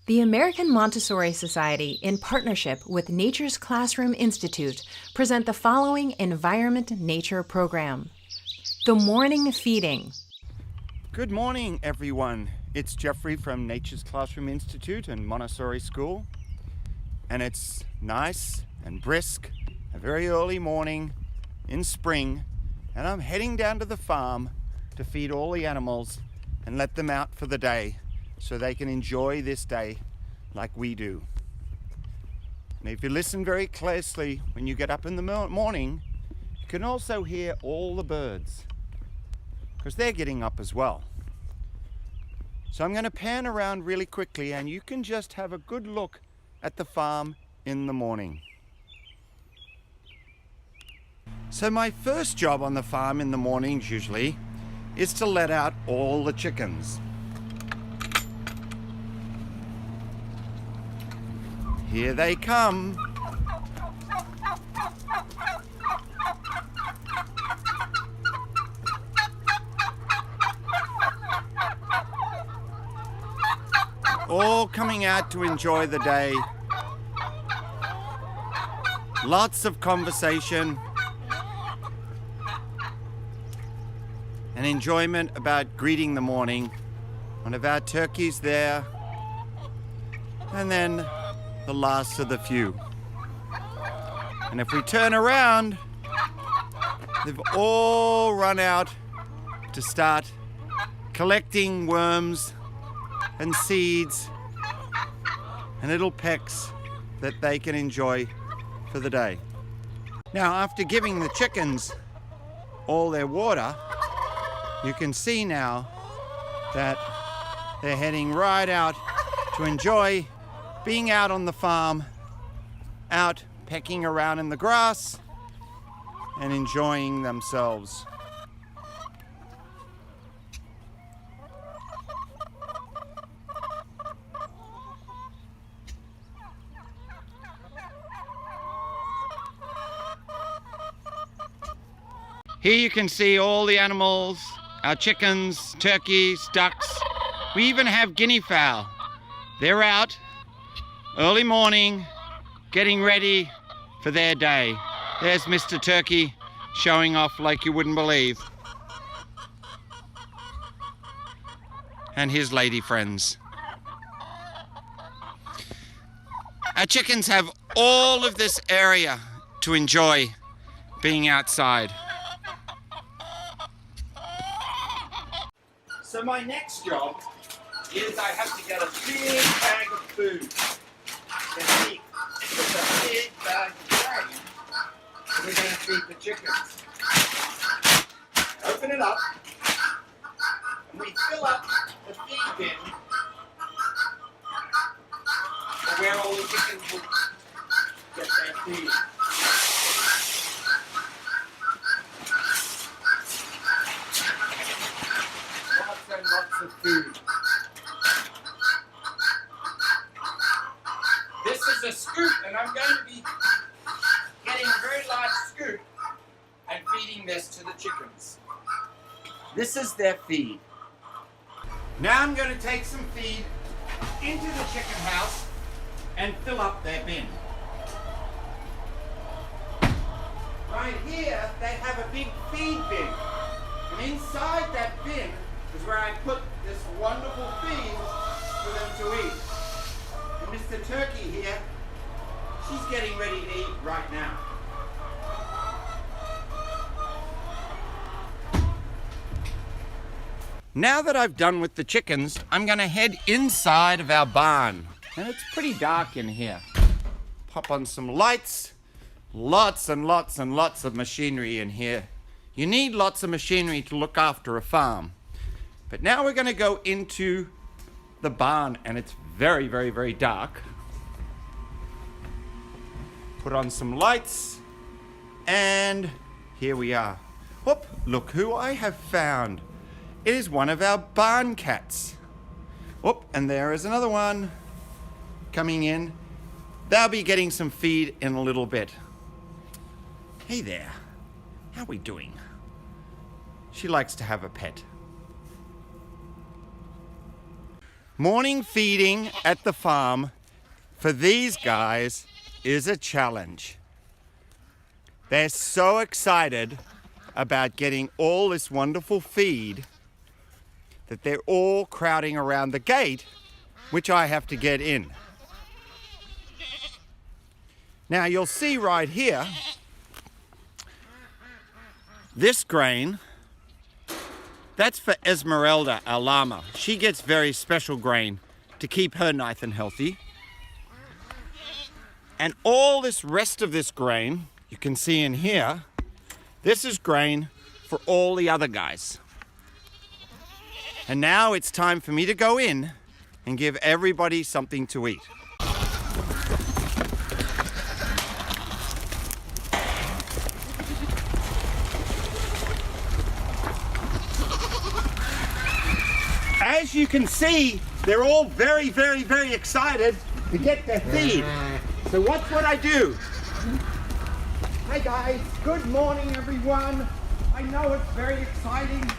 The American Montessori Society, in partnership with Nature's Classroom Institute, present the following Environment Nature program. The Morning Feeding. Good morning, everyone. It's Geoffrey from Nature's Classroom Institute and Montessori School. And it's nice and brisk, a very early morning in spring, and I'm heading down to the farm to feed all the animals and let them out for the day so they can enjoy this day like we do. And if you listen very closely when you get up in the morning, you can also hear all the birds because they're getting up as well. So I'm going to pan around really quickly and you can just have a good look at the farm in the morning. So my first job on the farm in the mornings usually is to let out all the chickens. Here they come. All coming out to enjoy the day. Lots of conversation and enjoyment about greeting the morning. One of our turkeys there, and then the last of the few. And if we turn around, they've all run out to start collecting worms and seeds and little pecks that they can enjoy for the day. Now, after giving the chickens all their water, you can see now that they're heading right out to enjoy being out on the farm, out pecking around in the grass and enjoying themselves. Here you can see all the animals, our chickens, turkeys, ducks. We even have guinea fowl. They're out early morning, getting ready for their day. There's Mr. Turkey showing off like you wouldn't believe. And his lady friends. Our chickens have all of this area to enjoy being outside. So my next job is I have to get a big bag of food to eat. It's a big bag of grain we're going to feed the chickens. Open it up and we fill up the feed bin for where all the chickens will get their feed. Lots of food. This is a scoop, and I'm going to be getting a very large scoop and feeding this to the chickens. This is their feed. Now I'm going to take some feed into the chicken house and fill up their bin. Right here, they have a big feed bin, and inside that bin is where I put this wonderful feed for them to eat. And Mr. Turkey here, she's getting ready to eat right now. Now that I've done with the chickens, I'm going to head inside of our barn. And it's pretty dark in here. Pop on some lights. Lots and lots and lots of machinery in here. You need lots of machinery to look after a farm. But now we're going to go into the barn and it's very, very, very dark. Put on some lights and here we are. Whoop, look who I have found. It is one of our barn cats. Whoop, and there is another one coming in. They'll be getting some feed in a little bit. Hey there, how are we doing? She likes to have a pet. Morning feeding at the farm for these guys is a challenge. They're so excited about getting all this wonderful feed that they're all crowding around the gate, which I have to get in. Now you'll see right here, this grain, that's for Esmeralda, our llama. She gets very special grain to keep her nice and healthy. And all this rest of this grain, you can see in here, this is grain for all the other guys. And now it's time for me to go in and give everybody something to eat. As you can see, they're all very, very, very excited to get their feed. So watch what I do. Hi guys, good morning everyone. I know it's very exciting.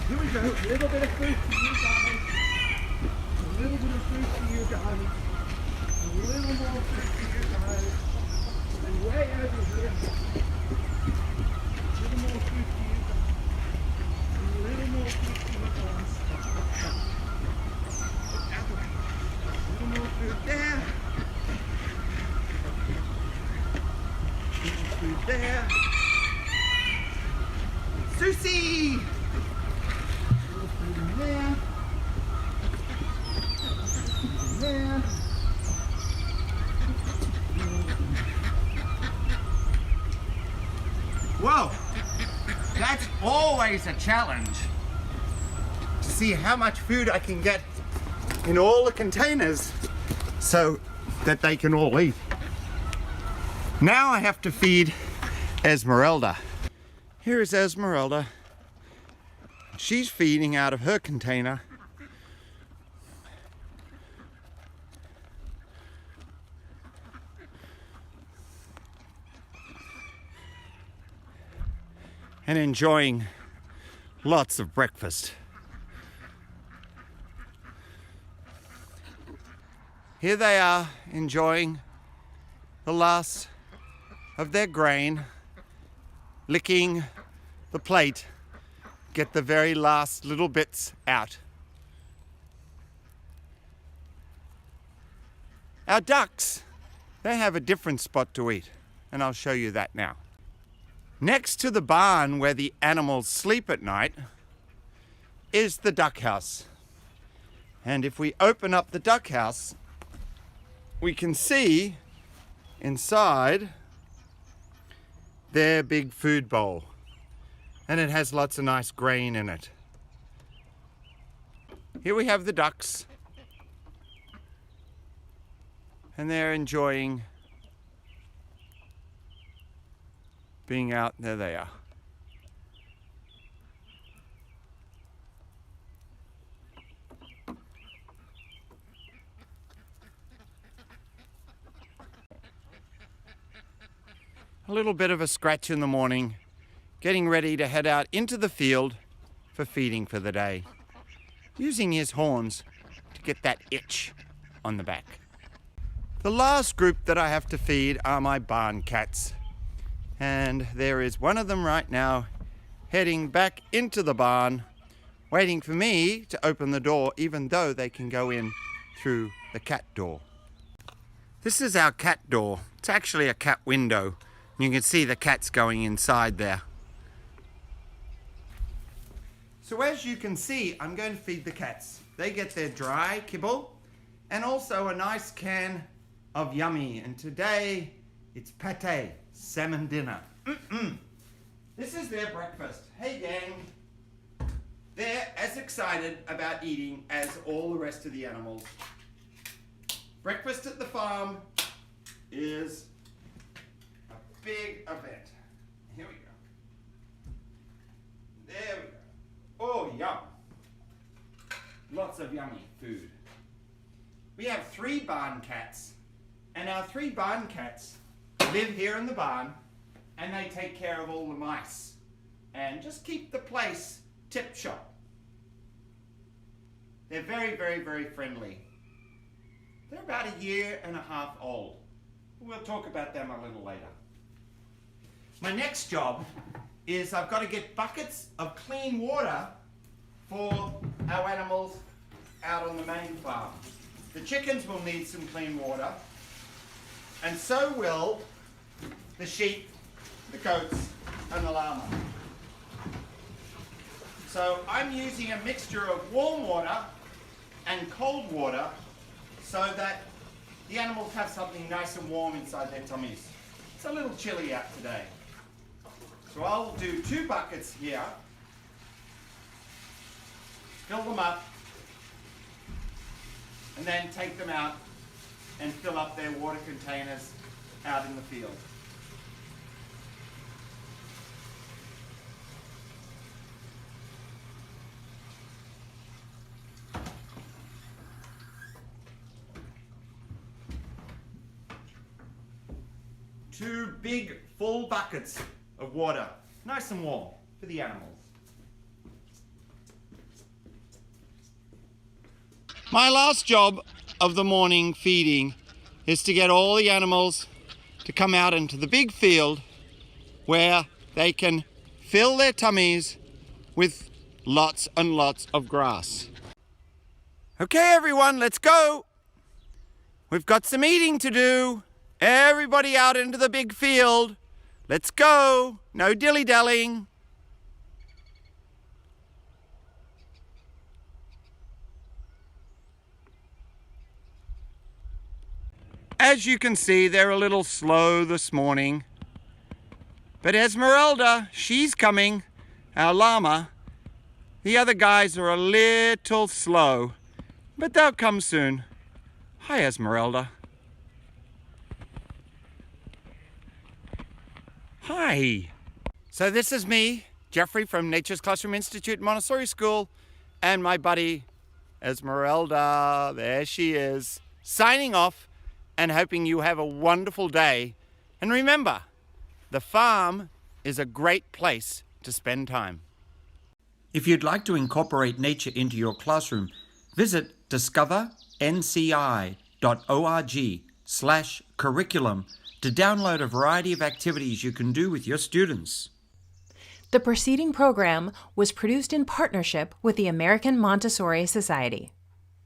Here we go, a little bit of food for you guys. A little bit of food for you guys. A little more food for you guys. And way over here. A little more food for you guys. A little more food for you guys. A little more food there. Food there. Susie! A little food in there. In there. Whoa! That's always a challenge. To see how much food I can get in all the containers so that they can all eat. Now I have to feed Esmeralda. Here is Esmeralda. She's feeding out of her container. And enjoying lots of breakfast. Here they are enjoying the last of their grain, licking the plate, get the very last little bits out. Our ducks, they have a different spot to eat, and I'll show you that now. Next to the barn where the animals sleep at night is the duck house. And if we open up the duck house, we can see inside their big food bowl, and it has lots of nice grain in it. Here we have the ducks, and they're enjoying being out. There they are. A little bit of a scratch in the morning, getting ready to head out into the field for feeding for the day, using his horns to get that itch on the back. The last group that I have to feed are my barn cats, and there is one of them right now heading back into the barn, waiting for me to open the door, even though they can go in through the cat door. This is our cat door. It's actually a cat window. You can see the cats going inside there. So as you can see, I'm going to feed the cats. They get their dry kibble and also a nice can of yummy. And today it's pate, salmon dinner. This is their breakfast. Hey gang. They're as excited about eating as all the rest of the animals. Breakfast at the farm is a big event. Here we go. There we go. Oh, yum. Lots of yummy food. We have 3 barn cats, and our 3 barn cats live here in the barn, and they take care of all the mice and just keep the place tip-top. They're very, very, very friendly. They're about 1.5 years old. We'll talk about them a little later. My next job is I've got to get buckets of clean water for our animals out on the main farm. The chickens will need some clean water, and so will the sheep, the goats, and the llama. So I'm using a mixture of warm water and cold water so that the animals have something nice and warm inside their tummies. It's a little chilly out today. So I'll do 2 buckets here, fill them up, and then take them out and fill up their water containers out in the field. Two big full buckets of water, nice and warm for the animals. My last job of the morning feeding is to get all the animals to come out into the big field where they can fill their tummies with lots and lots of grass. Okay everyone, let's go. We've got some eating to do. Everybody out into the big field. Let's go. No dilly-dallying. As you can see, they're a little slow this morning. But Esmeralda, she's coming. Our llama. The other guys are a little slow, but they'll come soon. Hi, Esmeralda. Hi. So this is me, Geoffrey from Nature's Classroom Institute Montessori School, and my buddy Esmeralda, there she is, signing off and hoping you have a wonderful day. And remember, the farm is a great place to spend time. If you'd like to incorporate nature into your classroom, visit discovernci.org/curriculum to download a variety of activities you can do with your students. The preceding program was produced in partnership with the American Montessori Society.